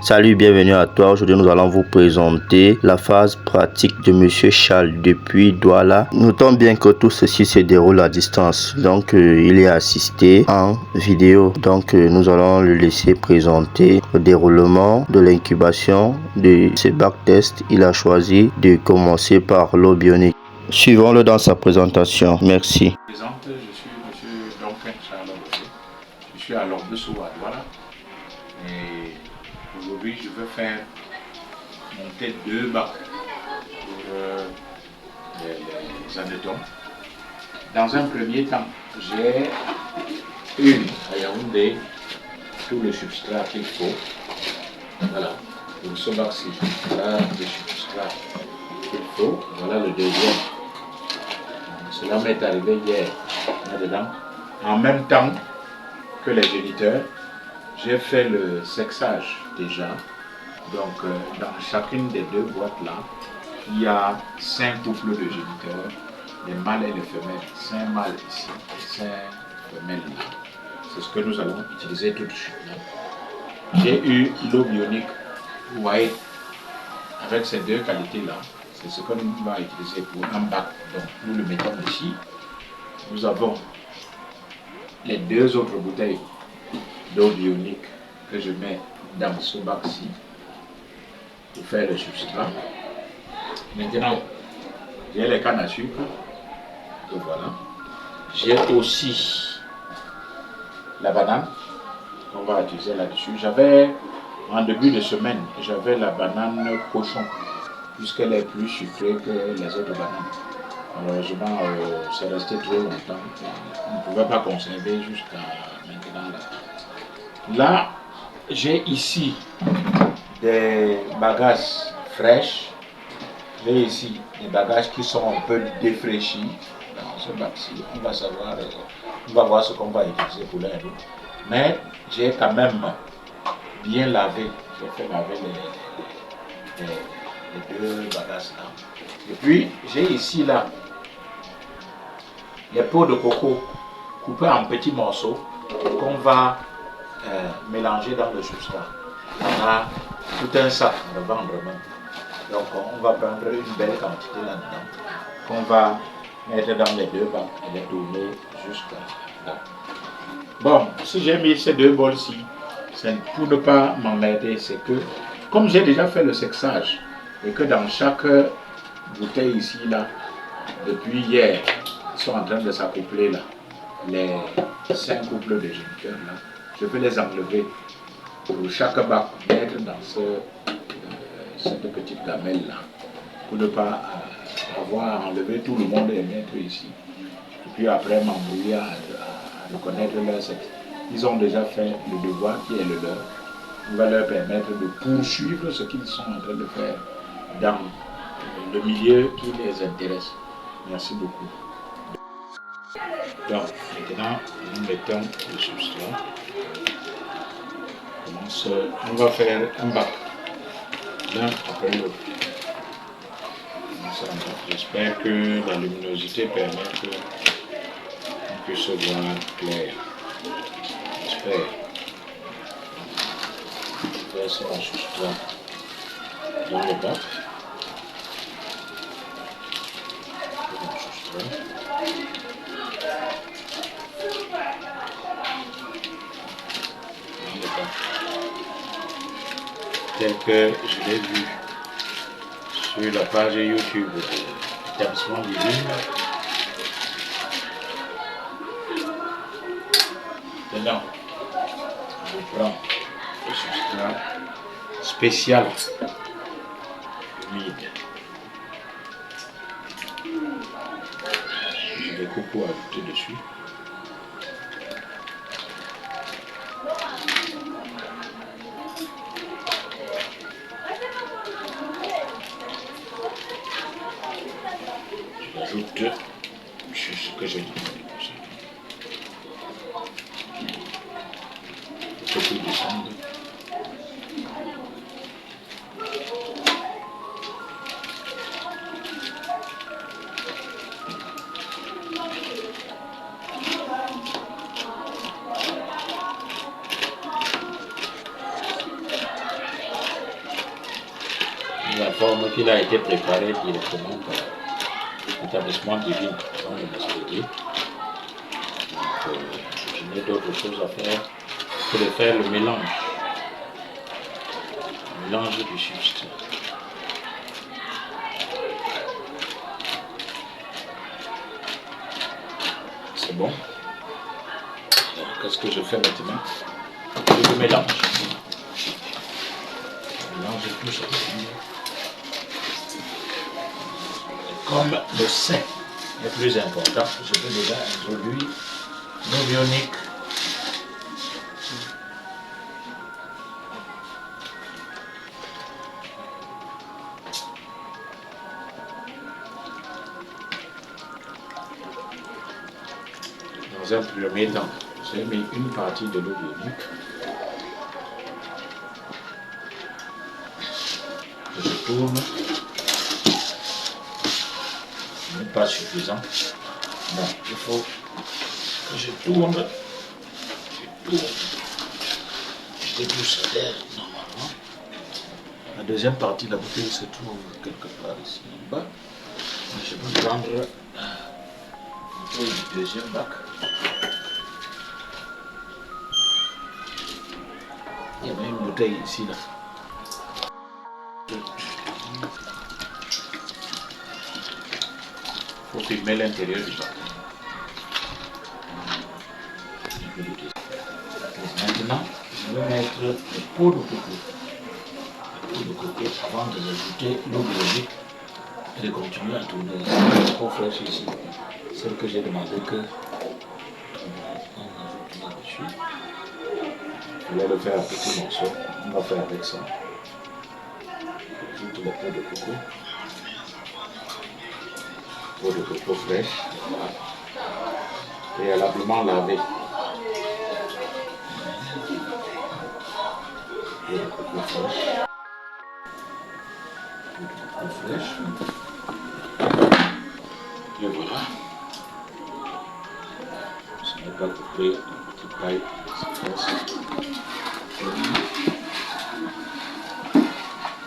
Salut, bienvenue à toi. Aujourd'hui, nous allons vous présenter la phase pratique de Monsieur Charles depuis Douala. Notons bien que tout ceci se déroule à distance. Donc, il est assisté en vidéo. Donc, nous allons le laisser présenter le déroulement de l'incubation de ce backtest. Il a choisi de commencer par l'eau bionique. Suivons-le dans sa présentation. Merci. Je suis M. Duncan Charles. Je suis à Lombeso à Douala. Et aujourd'hui, je veux faire monter 2 bacs pour les adétons. Dans un premier temps, j'ai à Yaoundé tout le substrat qu'il faut. Voilà, pour ce bac-ci, voilà le substrat qu'il faut. Voilà le deuxième. Cela m'est arrivé hier, là-dedans. En même temps que les géniteurs, j'ai fait le sexage déjà. Donc, dans chacune des 2 boîtes-là, il y a 5 couples de géniteurs, les mâles et les femelles. 5 mâles ici et 5 femelles là. C'est ce que nous allons utiliser tout de suite. J'ai eu l'eau bionique white avec ces 2 qualités-là. C'est ce que nous allons utiliser pour un bac. Donc, nous le mettons ici. Nous avons les 2 autres bouteilles d'eau bionique que je mets dans ce bac-ci pour faire le substrat. Maintenant, j'ai les cannes à sucre. Donc voilà. J'ai aussi la banane qu'on va utiliser là-dessus. J'avais, en début de semaine, j'avais la banane cochon, puisqu'elle est plus sucrée que les autres bananes. Malheureusement, c'est resté trop longtemps. On ne pouvait pas conserver jusqu'à maintenant. Là, j'ai ici des bagages fraîches. J'ai ici des bagages qui sont un peu défraîchis. Dans ce bac-ci, on va voir ce qu'on va utiliser pour l'un et l'autre. Mais j'ai quand même bien lavé. J'ai fait laver les 2 bagages là. Et puis, j'ai ici là les peaux de coco coupées en petits morceaux qu'on va mélanger dans le substrat. On a tout un sac à revendre même. Donc on va prendre une belle quantité là-dedans qu'on va mettre dans les 2 bacs et les tourner jusqu'à là. Bon, si j'ai mis ces 2 bols-ci, c'est pour ne pas m'emmerder, c'est que comme j'ai déjà fait le sexage et que dans chaque bouteille ici là, depuis hier, ils sont en train de s'accoupler là, les 5 couples de géniteurs là, je peux les enlever pour chaque bac, mettre dans cette petite gamelle là, pour ne pas avoir enlevé tout le monde et mettre ici. Et puis après m'embrouiller à reconnaître leur sexe. Ils ont déjà fait le devoir qui est le leur. On va leur permettre de poursuivre ce qu'ils sont en train de faire dans le milieu qui les intéresse. Merci beaucoup. Donc maintenant, nous mettons le substrat. On va faire un bac, l'un après l'autre. J'espère que la luminosité permet qu'on puisse voir clair. J'espère. Je vais essayer mon substrat dans le bac. Tel que je l'ai vu sur la page YouTube de l'établissement du livre. Maintenant, je prends le substrat spécial humide. J'ai des cocos ajoutés dessus. J'ajoute ce que j'ai dit. Ce qui descend. j'informe qu'il a été préparé directement par l'établissement Divine dans le Masquelier. Donc, je n'ai d'autre chose à faire que de faire le mélange. Le mélange du substrat. C'est bon. Qu'est-ce que je fais maintenant? Je le mélange. Je mélange tout ça. Comme le sel est plus important, je vais déjà introduire l'eau ionique. Dans un premier temps, j'ai mis une partie de l'eau ionique. Je tourne. Ce n'est pas suffisant. Non, il faut que je tourne. Je débouche l'air normalement. La deuxième partie de la bouteille se trouve quelque part ici en bas. Je vais prendre le deuxième bac. Il y avait une bouteille ici là. Il faut filmer l'intérieur du bac. Maintenant, je vais mettre le pot de coco. Le pot de coco avant de ajouter l'eau biologique et de continuer à tourner. C'est trop fraîche ici. Celle que j'ai demandé que on ajoute là-dessus. Je vais le faire à petits morceaux. On va faire avec ça. J'ajoute le pot de coco. Pot de coco fraîche. Voilà. Préalablement lavé. Pot de coco fraîche. Pot de coco fraîche. Et voilà. Ce n'est pas coupé en petites pailles.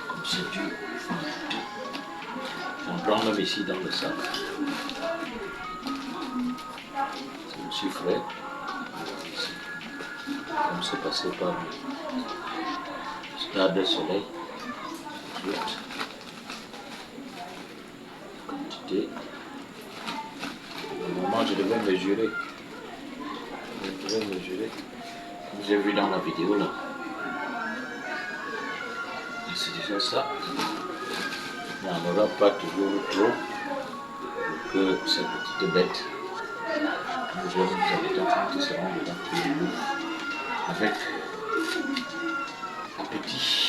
Comme c'est dur. J'en prends même ici dans le sac. C'est aussi frais. Comme c'est passé par le stade de soleil. Quantité. Au moment je devais mesurer. Je devais mesurer. Comme j'ai vu dans la vidéo là. Et c'est déjà ça. Il n'y en aura pas toujours trop pour que ces petites bêtes nous jeunes habitants qui seront dedans tous les jours avec appétit.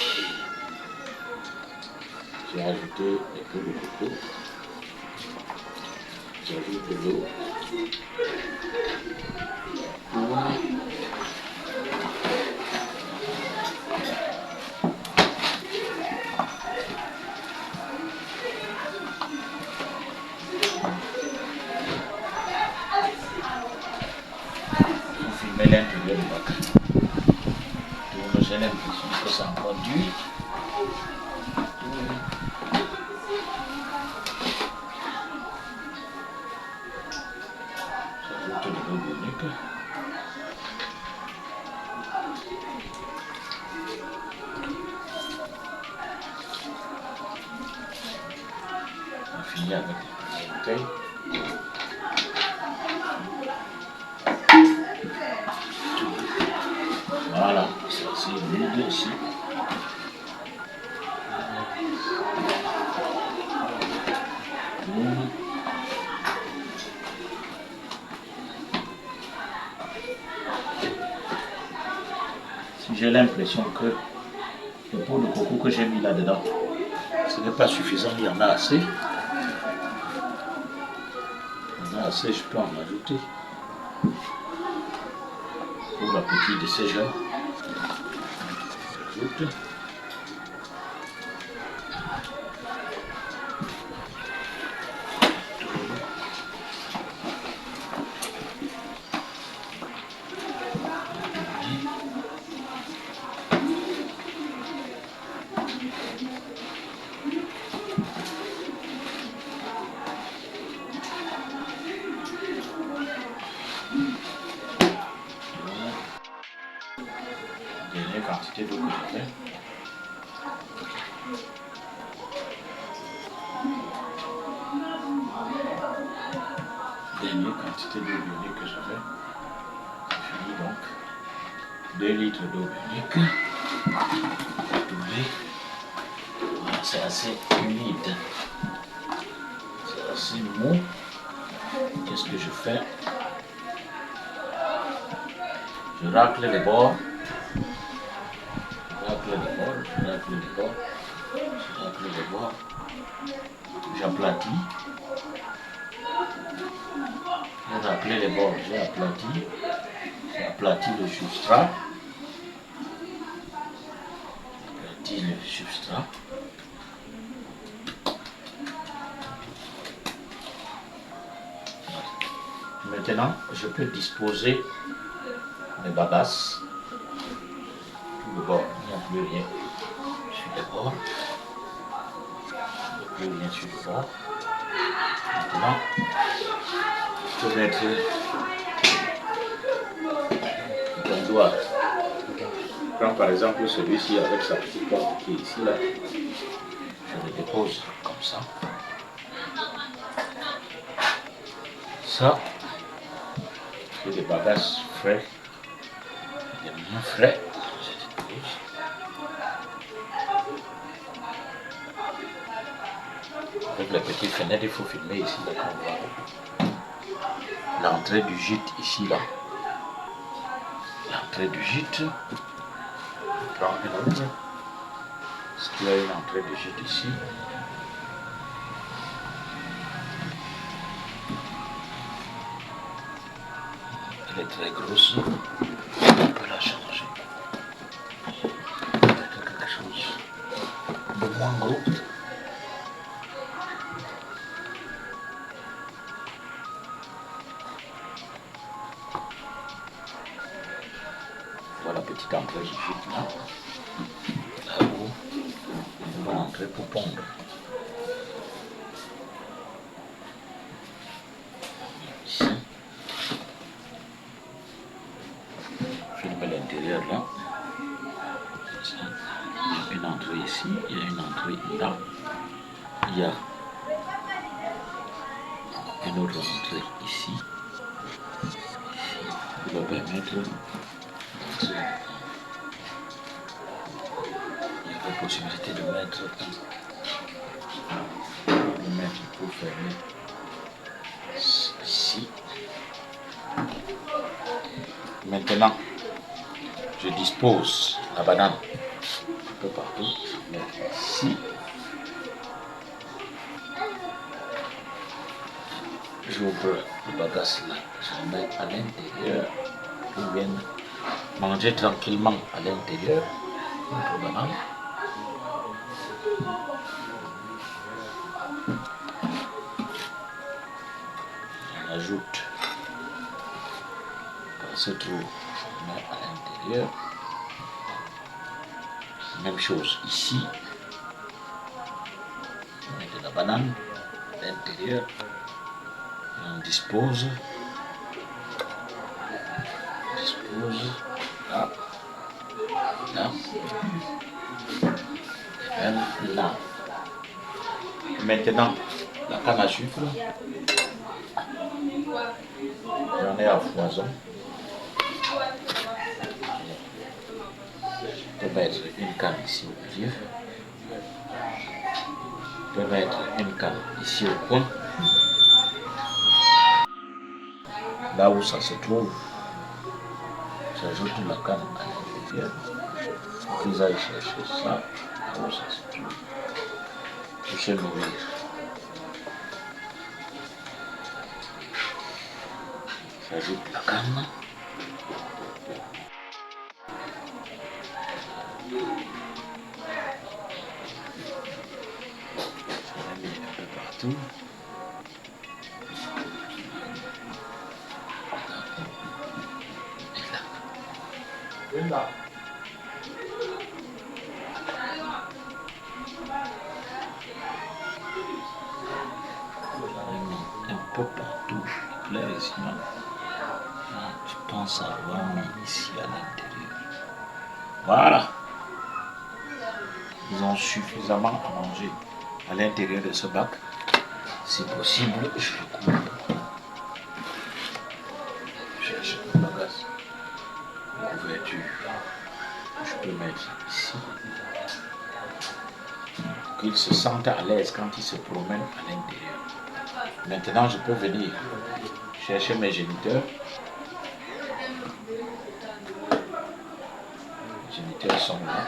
J'ai ajouté les pots de coco. J'ajoute de l'eau. On filme l'intérieur du bac. Donc j'ai l'impression que ça conduit. J'ajoute de l'eau bionique. On finit avec la bouteille. Voilà, c'est vide ici. Si j'ai l'impression que le pot de coco que j'ai mis là-dedans, ce n'est pas suffisant, il y en a assez. Il y en a assez, je peux en ajouter. Pour l'appétit de ces jeunes. J'ajoute. quantité d'eau bionique que j'avais. C'est fini donc. 2 litres d'eau bionique. Doubler. Voilà, c'est assez humide. C'est assez mou. Qu'est-ce que je fais? Je racle les bords. Je racle les bords. J'aplatis. J'ai raclé les bords, j'ai aplati le substrat. Maintenant, je peux disposer mes bagasses. Tout le bord, il n'y a plus rien sur les bords. Il n'y a plus rien sur les bords. Maintenant, je peux mettre ton doigt. Prends par exemple celui-ci avec sa petite porte qui est ici, là. Je le dépose comme ça. Ça, c'est des bagages frais, des moins frais. Je dépose. Avec la petite fenêtre, il faut filmer ici, là, on voit l'entrée du gîte ici, là. L'entrée du gîte. On prend une autre. Est-ce qu'il y a une entrée du gîte ici? Elle est très grosse. On peut la changer. Quelque chose de moins gros. Voilà la petite entrée du gîte là. Là où on va entrer pour pondre. Ici. Filme l'intérieur là. Il y a une entrée ici, il y a une entrée là. Il y a une autre entrée ici. Qui va permettre d'entrer. Il y a la possibilité de mettre pour fermer ici. Maintenant, je dispose la banane un peu partout. Je mets ici. J'ouvre le bagasse là. Je le mets à l'intérieur. Ils viennent manger tranquillement à l'intérieur. Notre banane. On ajoute par ce trou, je mets à l'intérieur. Même chose ici. On met de la banane à l'intérieur. On dispose là, là, et même là. Maintenant, la canne à sucre, j'en ai à foison. Je peux mettre une canne ici au milieu. Je peux mettre une canne ici au coin. Là où ça se trouve, j'ajoute la canne à l'intérieur. Ils aillent chercher ça, là où ça se trouve. Pour se nourrir. J'ajoute la canne. Je la mets un peu partout. Et là. J'en ai mis un peu partout, clairement. Je pense avoir mis ici à l'intérieur. Voilà. Ils ont suffisamment à manger à l'intérieur de ce bac. Si possible, je le couvre. qu'ils se sentent à l'aise quand ils se promènent à l'intérieur. Maintenant, je peux venir chercher mes géniteurs. Les géniteurs sont là.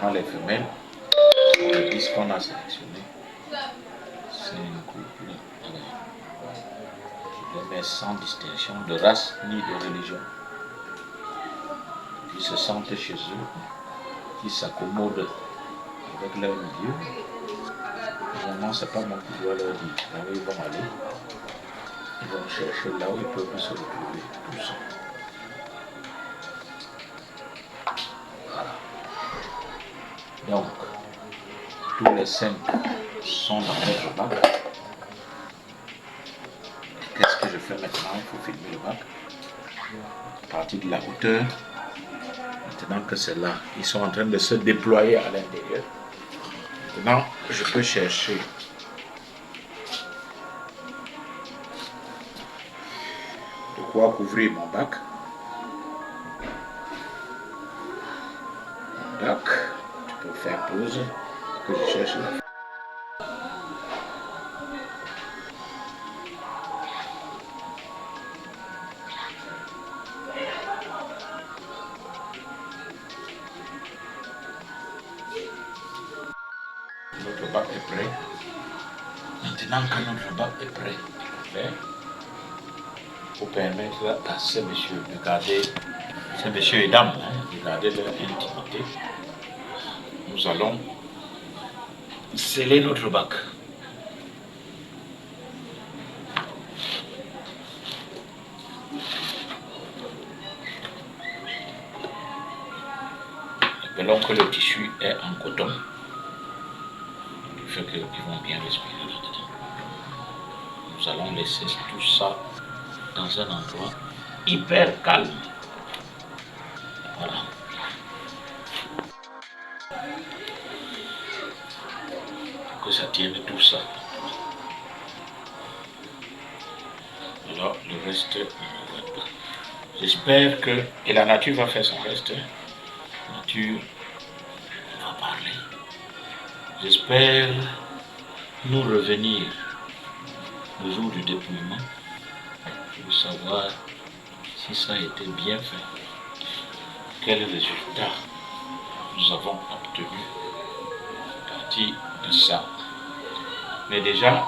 Dans les femelles, le disque qu'on a sélectionné, c'est un couple. Je les mets sans distinction de race ni de religion. Ils se sentent chez eux, ils s'accommodent avec leur milieu. Normalement, ce n'est pas moi qui dois leur dire là où ils vont aller. Ils vont chercher là où ils peuvent se retrouver, tout ça. Voilà. Donc, tous les 5 sont dans notre bac. Qu'est-ce que je fais maintenant? Il faut filmer le bac. À partir de la hauteur, maintenant que c'est là, ils sont en train de se déployer à l'intérieur. Maintenant, je peux chercher de quoi couvrir mon bac. Bac, tu peux faire pause, que je cherche la. Notre bac est prêt. Maintenant que notre bac est prêt à faire, pour permettre à ces messieurs de garder, ces messieurs et dames, de garder leur intimité, nous allons sceller notre bac. Rappelons que le tissu est en coton, du fait qu'ils vont bien respirer là-dedans. Nous allons laisser tout ça dans un endroit hyper calme. Voilà. Pour que ça tienne tout ça. Alors, le reste, j'espère que, et la nature va faire son reste, la nature va parler. J'espère nous revenir le jour du dépouillement pour savoir si ça a été bien fait, quel résultat nous avons obtenu à partir de ça. Mais déjà,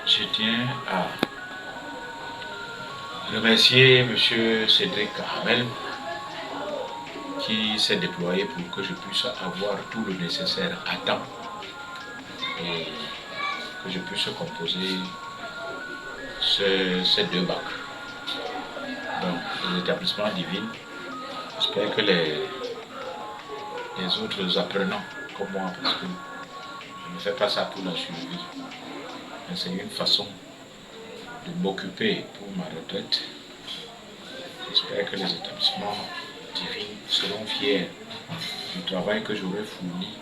je tiens à remercier M. Cédric Caramel qui s'est déployé pour que je puisse avoir tout le nécessaire à temps et que je puisse composer ces 2 bacs. Donc, l'établissement Divine, j'espère que les autres apprenants comme moi, parce que je ne fais pas ça pour la survie, mais c'est une façon de m'occuper pour ma retraite. J'espère que les établissements Divine seront fiers du travail que j'aurai fourni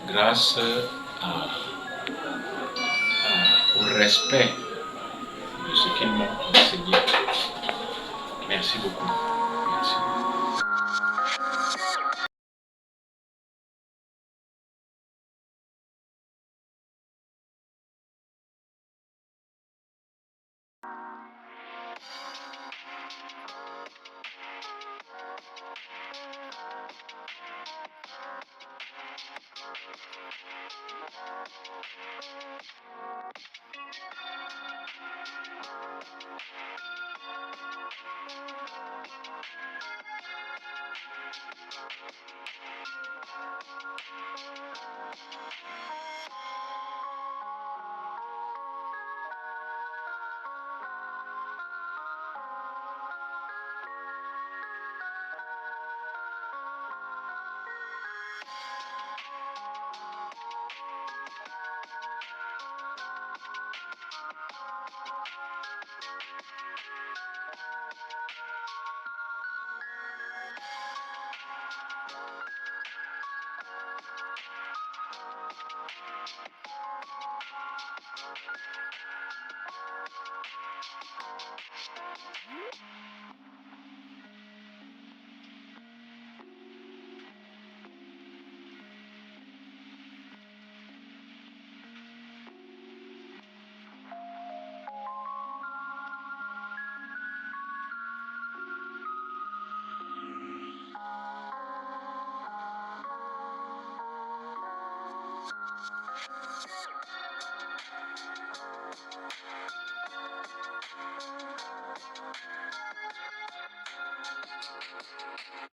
grâce au respect de ce qu'ils m'ont enseigné. Merci beaucoup. Merci.